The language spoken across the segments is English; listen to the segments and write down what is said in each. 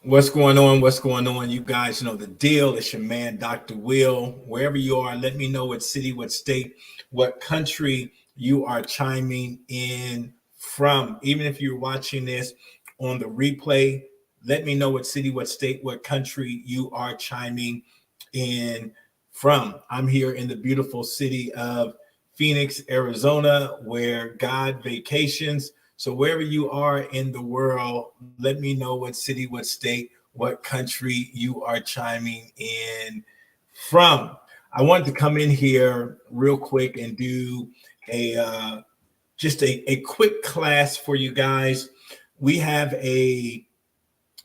What's going on? What's going on? You guys know the deal. It's your man, Dr. Will. Wherever you are, let me know what city, what state, what country you are chiming in from. Even if you're watching this on the replay, let me know what city, what state, what country you are chiming in from. I'm here in the beautiful city of Phoenix, Arizona, where God vacations. So wherever you are in the world, let me know what city, what state, what country you are chiming in from. I wanted to come in here real quick and do a just a quick class for you guys. We have a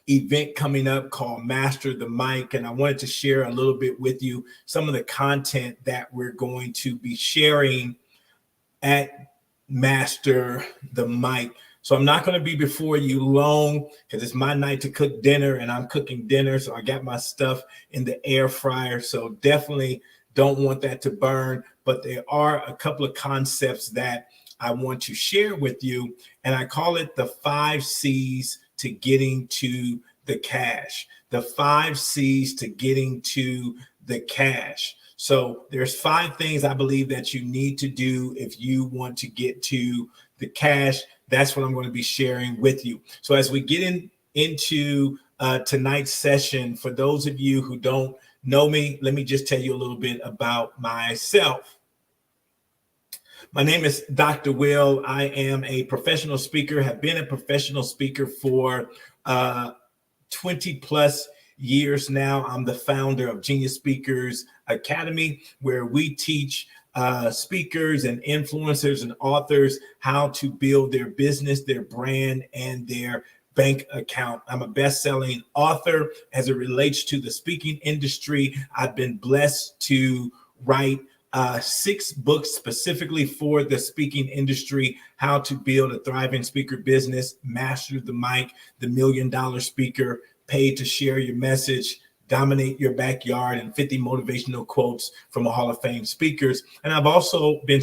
event coming up called Master the Mic, and I wanted to share a little bit with you some of the content that we're going to be sharing at Master the Mic. So I'm not going to be before you long because it's my night to cook dinner and I'm cooking dinner. So I got my stuff in the air fryer. So definitely don't want that to burn. But there are a couple of concepts that I want to share with you. And I call it the 5 C's to getting to the cash. The 5 C's to getting to the cash. So there's 5 things I believe that you need to do if you want to get to the cash. That's what I'm going to be sharing with you. So as we get into tonight's session, for those of you who don't know me, let me just tell you a little bit about myself. My name is Dr. Will. I am a professional speaker, have been a professional speaker for 20 plus years now. I'm the founder of Genius Speakers Academy, where we teach speakers and influencers and authors how to build their business, their brand, and their bank account. I'm a best-selling author as it relates to the speaking industry. I've been blessed to write 6 books specifically for the speaking industry: How to Build a Thriving Speaker Business, Master the Mic, The $1 Million Speaker, Paid to Share Your Message, Dominate Your Backyard, and 50 Motivational Quotes from a Hall of Fame speakers. And I've also been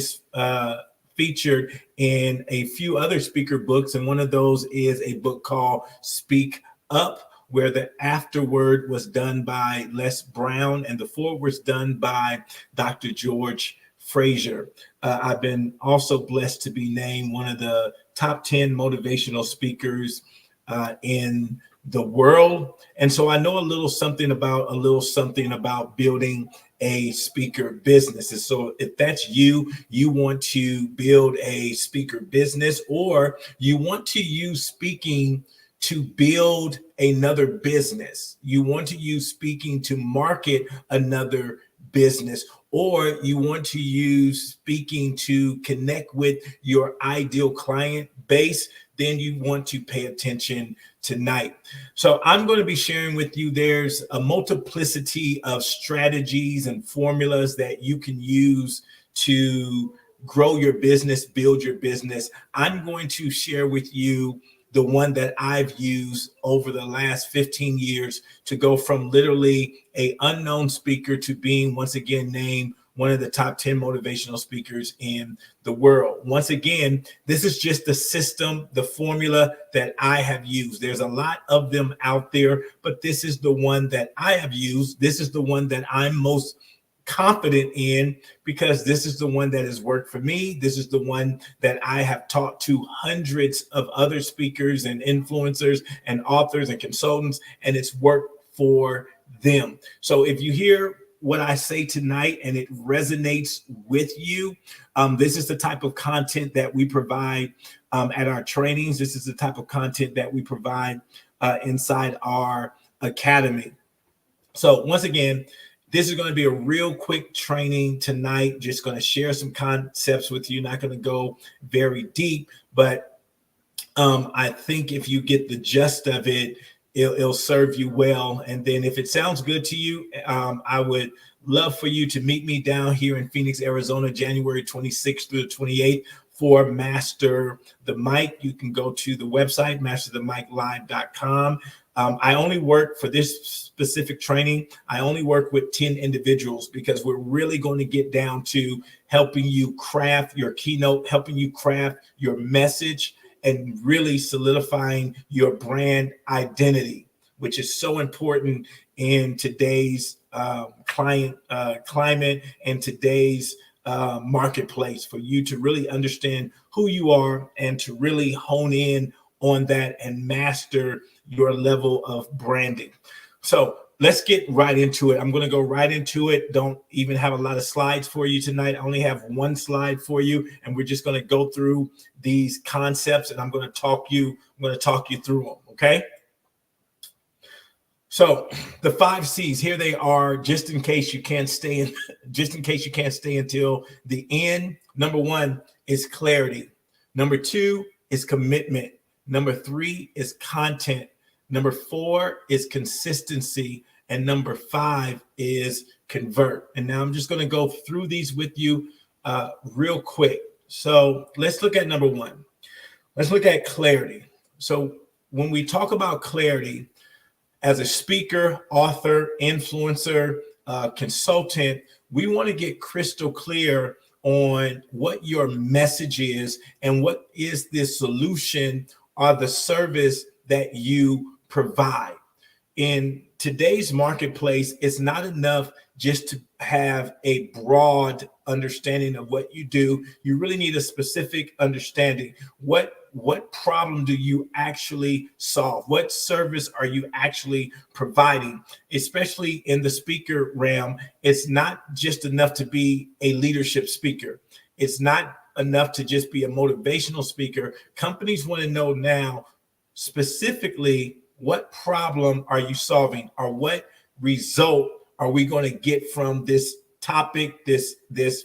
featured in a few other speaker books, and one of those is a book called Speak Up, where the afterword was done by Les Brown and the forward was done by Dr. George Fraser. I've been also blessed to be named one of the top 10 motivational speakers in the world. And so I know a little something about building a speaker business. And so if that's you, you want to build a speaker business, or you want to use speaking to build another business, you want to use speaking to market another business, or you want to use speaking to connect with your ideal client base, then you want to pay attention tonight. So I'm going to be sharing with you, there's a multiplicity of strategies and formulas that you can use to grow your business, build your business. I'm going to share with you the one that I've used over the last 15 years to go from literally an unknown speaker to being once again named one of the top 10 motivational speakers in the world. Once again, this is just the system, the formula that I have used. There's a lot of them out there, but this is the one that I have used. This is the one that I'm most confident in, because this is the one that has worked for me. This is the one that I have taught to hundreds of other speakers and influencers and authors and consultants, and it's worked for them. So if you hear what I say tonight and it resonates with you, this is the type of content that we provide at our trainings. This is the type of content that we provide inside our academy. So once again, this is going to be a real quick training tonight. Just going to share some concepts with you. Not going to go very deep, but I think if you get the gist of it, it'll serve you well. And then if it sounds good to you, I would love for you to meet me down here in Phoenix, Arizona, January 26th through the 28th for Master the Mic. You can go to the website, masterthemiclive.com. I only work for this specific training. I only work with 10 individuals, because we're really going to get down to helping you craft your keynote, helping you craft your message, and really solidifying your brand identity. which is so important in today's climate and today's marketplace, for you to really understand who you are and to really hone in on that and master your level of branding. So let's get right into it. I'm going to go right into it. Don't even have a lot of slides for you tonight. I only have one slide for you, and we're just going to go through these concepts, and I'm going to talk you through them. Okay. So the 5 C's, here they are, just in case you can't stay until the end. Number 1 is clarity. Number 2 is commitment. Number 3 is content. Number 4 is consistency. And number 5 is convert. And now I'm just going to go through these with you real quick. So let's look at number 1. Let's look at clarity. So when we talk about clarity, as a speaker, author, influencer, consultant, we want to get crystal clear on what your message is and what is the solution or the service that you provide. In today's marketplace, it's not enough just to have a broad understanding of what you do. You really need a specific understanding. What problem do you actually solve? What service are you actually providing? Especially in the speaker realm, it's not just enough to be a leadership speaker. It's not enough to just be a motivational speaker. Companies want to know now specifically, what problem are you solving, or what result are we going to get from this topic, this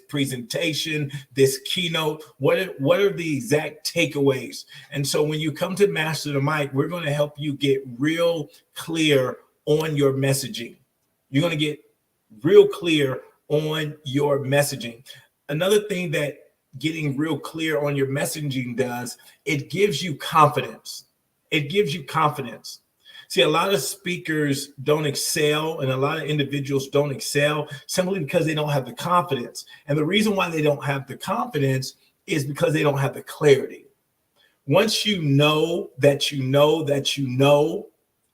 presentation, this keynote? What are the exact takeaways? And so when you come to Master the Mic, we're going to help you get real clear on your messaging. You're going to get real clear on your messaging. Another thing that getting real clear on your messaging does, it gives you confidence. It gives you confidence. See, a lot of speakers don't excel, and a lot of individuals don't excel simply because they don't have the confidence. And the reason why they don't have the confidence is because they don't have the clarity. Once you know that you know that you know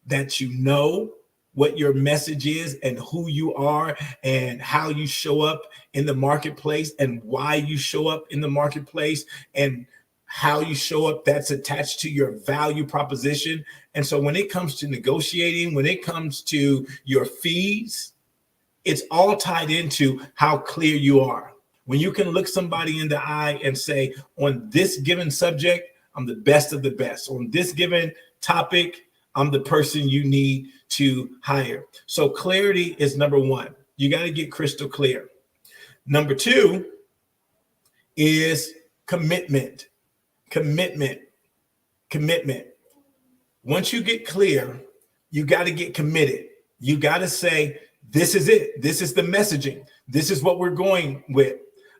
that you know what your message is and who you are and how you show up in the marketplace and why you show up in the marketplace and how you show up, that's attached to your value proposition. And so when it comes to negotiating, when it comes to your fees, it's all tied into how clear you are. When you can look somebody in the eye and say, on this given subject, I'm the best of the best. On this given topic, I'm the person you need to hire. So clarity is number 1. You got to get crystal clear. Number 2 is commitment. Commitment. Once you get clear, you got to get committed. You got to say, this is it. This is the messaging. This is what we're going with.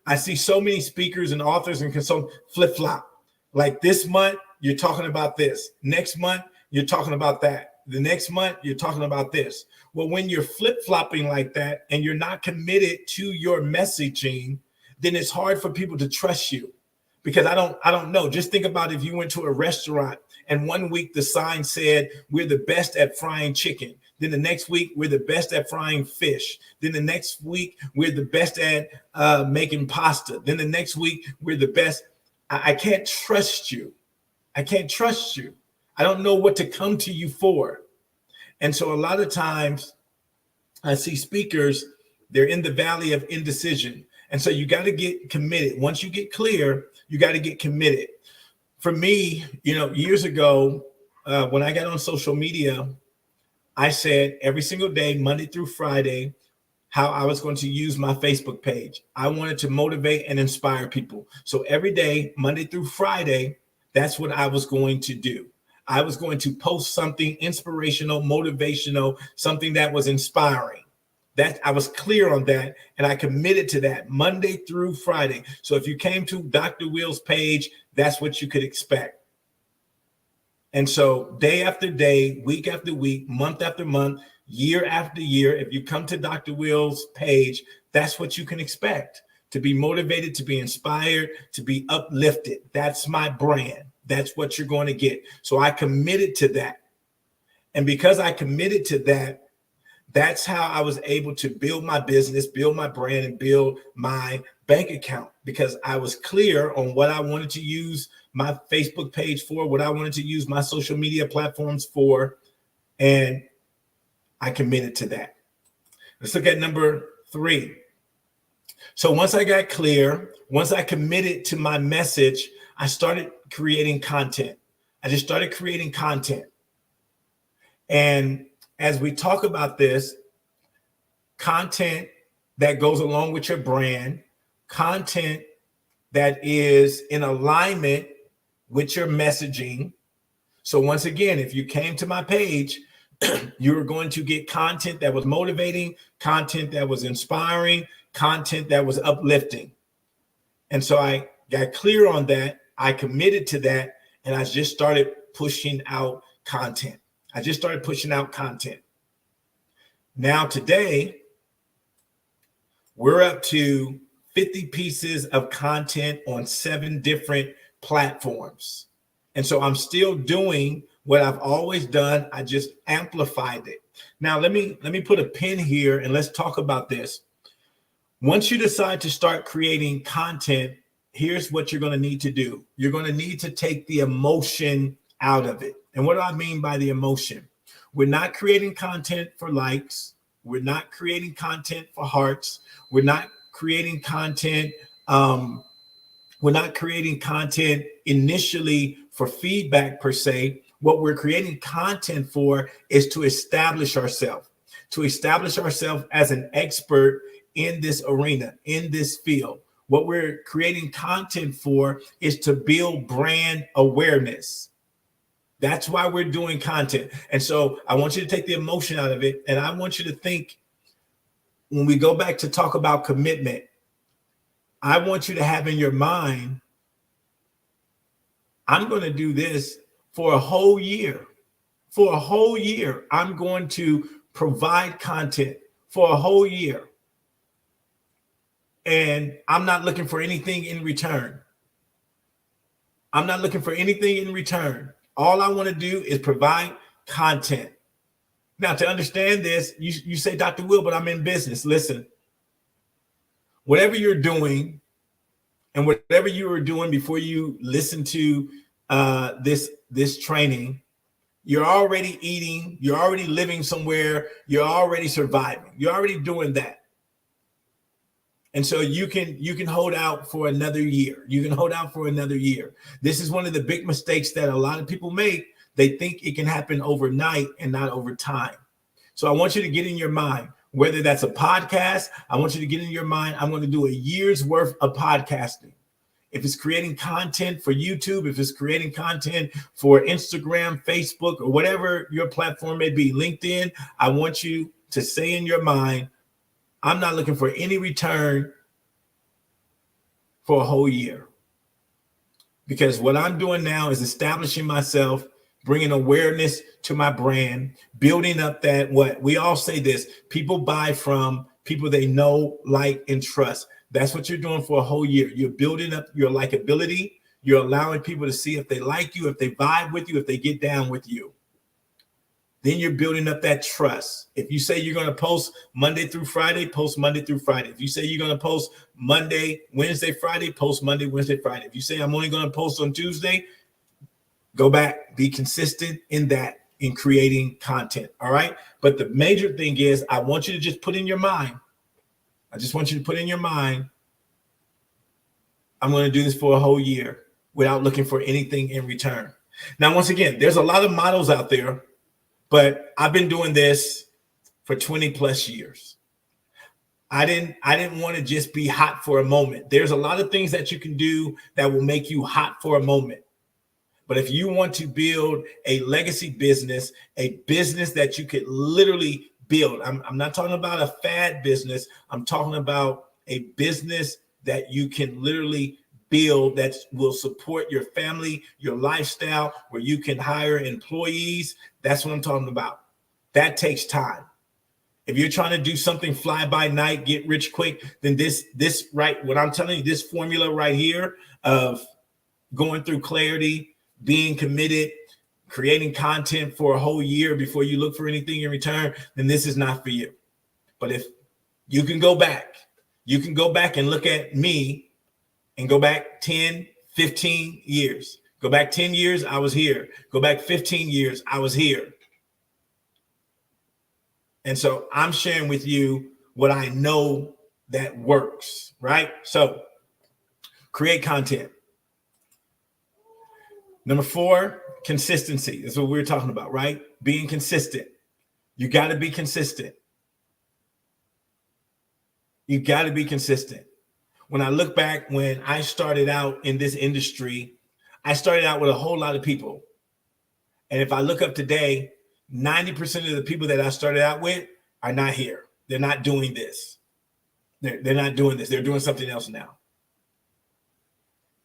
I see so many speakers and authors and consultants flip-flop. Like this month, you're talking about this. Next month, you're talking about that. The next month, you're talking about this. Well, when you're flip-flopping like that and you're not committed to your messaging, then it's hard for people to trust you. Because I don't know. Just think about if you went to a restaurant and one week the sign said, we're the best at frying chicken. Then the next week, we're the best at frying fish. Then the next week, we're the best at making pasta. Then the next week, we're the best. I can't trust you. I can't trust you. I don't know what to come to you for. And so a lot of times I see speakers, they're in the valley of indecision. And so you got to get committed. Once you get clear, you got to get committed. For me, years ago, when I got on social media, I said every single day, Monday through Friday, how I was going to use my Facebook page. I wanted to motivate and inspire people. So every day, Monday through Friday, that's what I was going to do. I was going to post something inspirational, motivational, something that was inspiring. That I was clear on that, and I committed to that Monday through Friday. So if you came to Dr. Will's page, that's what you could expect. And so day after day, week after week, month after month, year after year, if you come to Dr. Will's page, that's what you can expect. To be motivated, to be inspired, to be uplifted. That's my brand. That's what you're going to get. So I committed to that. And because I committed to that, that's how I was able to build my business, build my brand, and build my bank account, because I was clear on what I wanted to use my Facebook page for, what I wanted to use my social media platforms for, and I committed to that. Let's look at number 3. So once I got clear, once I committed to my message, I started creating content. I just started creating content. And as we talk about this, content that goes along with your brand, content that is in alignment with your messaging. So once again, if you came to my page, you were going to get content that was motivating, content that was inspiring, content that was uplifting. And so I got clear on that. I committed to that, and I just started pushing out content. Now today, we're up to 50 pieces of content on 7 different platforms. And so I'm still doing what I've always done. I just amplified it. Now, let me put a pin here and let's talk about this. Once you decide to start creating content, here's what you're going to need to do. You're going to need to take the emotion out of it. And what do I mean by the emotion? We're not creating content for likes. We're not creating content for hearts. We're not creating content. We're not creating content initially for feedback per se. What we're creating content for is to establish ourselves as an expert in this arena, in this field. What we're creating content for is to build brand awareness. That's why we're doing content. And so I want you to take the emotion out of it. And I want you to think, when we go back to talk about commitment, I want you to have in your mind, I'm going to do this for a whole year. For a whole year, I'm going to provide content for a whole year. And I'm not looking for anything in return. I'm not looking for anything in return. All I want to do is provide content. Now, to understand this, you say, Dr. Will, but I'm in business. Listen, whatever you're doing and whatever you were doing before you listen to this training, you're already eating, you're already living somewhere, you're already surviving, you're already doing that. And so you can hold out for another year. You can hold out for another year. This is one of the big mistakes that a lot of people make. They think it can happen overnight and not over time. So I want you to get in your mind, whether that's a podcast, I want you to get in your mind, I'm going to do a year's worth of podcasting. If it's creating content for YouTube, if it's creating content for Instagram, Facebook, or whatever your platform may be, LinkedIn, I want you to say in your mind, I'm not looking for any return for a whole year. Because what I'm doing now is establishing myself, bringing awareness to my brand, building up that, what we all say this, people buy from people they know, like, and trust. That's what you're doing for a whole year. You're building up your likability. You're allowing people to see if they like you, if they vibe with you, if they get down with you. Then you're building up that trust. If you say you're going to post Monday through Friday, post Monday through Friday. If you say you're going to post Monday, Wednesday, Friday, post Monday, Wednesday, Friday. If you say I'm only going to post on Tuesday, go back, be consistent in that, in creating content. All right. But the major thing is, I want you to just put in your mind. I just want you to put in your mind, I'm going to do this for a whole year without looking for anything in return. Now, once again, there's a lot of models out there, but I've been doing this for 20 plus years. I didn't want to just be hot for a moment. There's a lot of things that you can do that will make you hot for a moment. But if you want to build a legacy business, a business that you could literally build, I'm not talking about a fad business. I'm talking about a business that you can literally build that will support your family, your lifestyle, where you can hire employees. That's what I'm talking about. That takes time. If you're trying to do something fly by night, get rich quick, then this right, what I'm telling you, this formula right here of going through clarity, being committed, creating content for a whole year before you look for anything in return, then this is not for you. But if you can go back and look at me and go back 10, 15 years. Go back 10 years, I was here. Go back 15 years, I was here. And so I'm sharing with you what I know that works, right? So create content. Number 4, consistency. That's what we're talking about, right? Being consistent. You got to be consistent. You got to be consistent. When I look back, when I started out in this industry, I started out with a whole lot of people. And if I look up today, 90% of the people that I started out with are not here. They're not doing this. They're not doing this. They're doing something else now.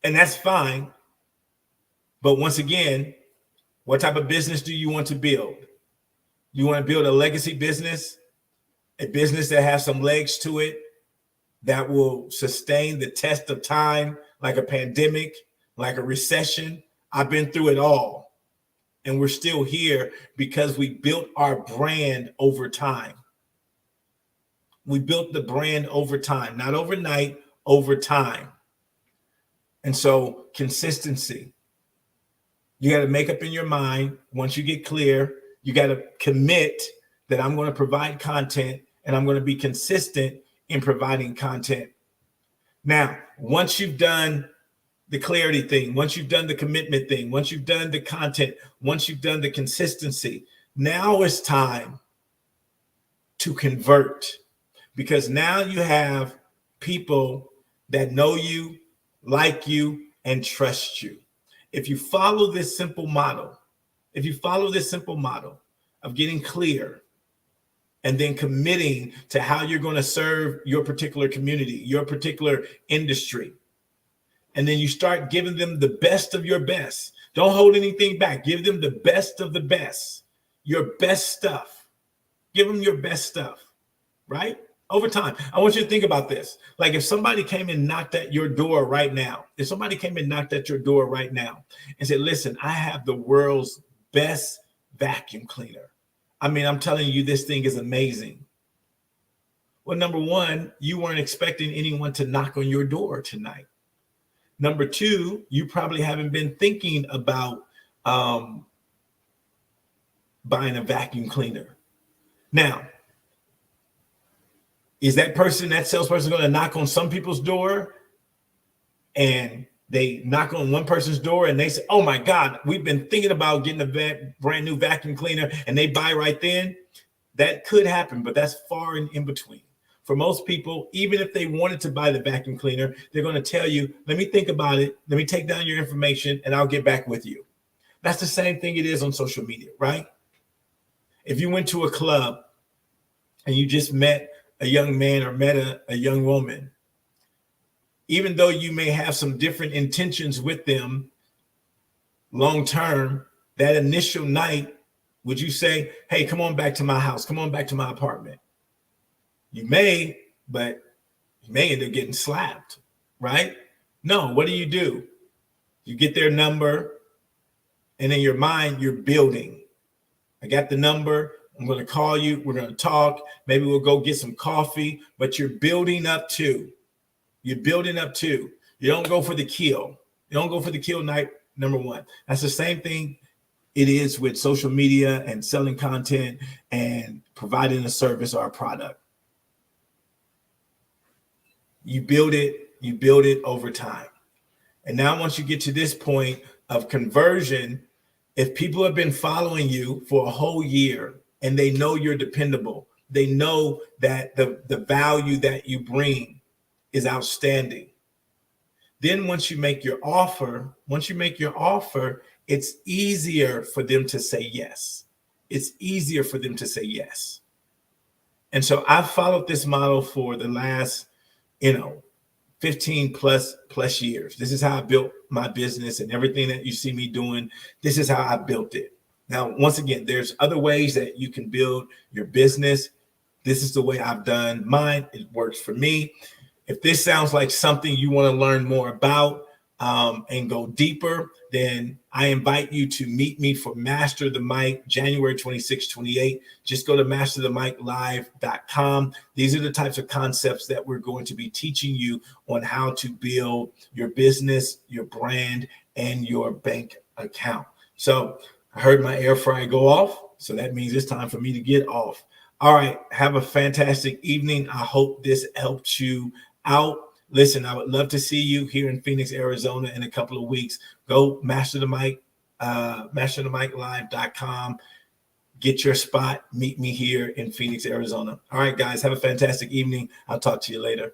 And that's fine. But once again, what type of business do you want to build? You want to build a legacy business, a business that has some legs to it, that will sustain the test of time, like a pandemic, like a recession. I've been through it all. And we're still here because we built our brand over time. We built the brand over time, not overnight, over time. And so consistency. You got to make up in your mind, once you get clear, you got to commit that I'm going to provide content and I'm going to be consistent in providing content. Now, once you've done the clarity thing, once you've done the commitment thing, once you've done the content, once you've done the consistency, now it's time to convert, because now you have people that know you, like you, and trust you. If you follow this simple model, of getting clear and then committing to how you're going to serve your particular community, your particular industry, and then you start giving them the best of your best. Don't hold anything back. Give them the best of the best, your best stuff. Give them your best stuff, right? Over time. I want you to think about this. Like if somebody came and knocked at your door right now, and said, listen, I have the world's best vacuum cleaner. I mean, I'm telling you, this thing is amazing. Well, number one, you weren't expecting anyone to knock on your door tonight. Number two, you probably haven't been thinking about buying a vacuum cleaner. Now, is that salesperson going to knock on some people's door, and they knock on one person's door and they say, oh my God, we've been thinking about getting a brand new vacuum cleaner, and they buy right then? That could happen, but that's far and in between. For most people, even if they wanted to buy the vacuum cleaner, they're going to tell you, let me think about it. Let me take down your information and I'll get back with you. That's the same thing it is on social media, right? If you went to a club and you just met a young man or met a young woman, even though you may have some different intentions with them long term, that initial night, would you say, hey, come on back to my house, come on back to my apartment? You may, but you may end up getting slapped, right? No, what do? You get their number, and in your mind, you're building. I got the number. I'm going to call you. We're going to talk. Maybe we'll go get some coffee, but you're building up to. You don't go for the kill. You don't go for the kill night, number one. That's the same thing it is with social media and selling content and providing a service or a product. You build it over time. And now once you get to this point of conversion, if people have been following you for a whole year and they know you're dependable, they know that the value that you bring is outstanding. Then once you make your offer, it's easier for them to say yes. And so I've followed this model for the last 15 plus years. This is how I built my business, and everything that you see me doing, this is how I built it. Now, once again, there's other ways that you can build your business. This is the way I've done mine. It works for me. If this sounds like something you want to learn more about, and go deeper, then I invite you to meet me for Master the Mic, January 26, 28. Just go to masterthemiclive.com. These are the types of concepts that we're going to be teaching you on how to build your business, your brand, and your bank account. So I heard my air fryer go off, so that means it's time for me to get off. All right, have a fantastic evening. I hope this helped you out. Listen, I would love to see you here in Phoenix, Arizona in a couple of weeks. Go Master the Mic, masterthemiclive.com. Get your spot. Meet me here in Phoenix, Arizona. All right, guys, have a fantastic evening. I'll talk to you later.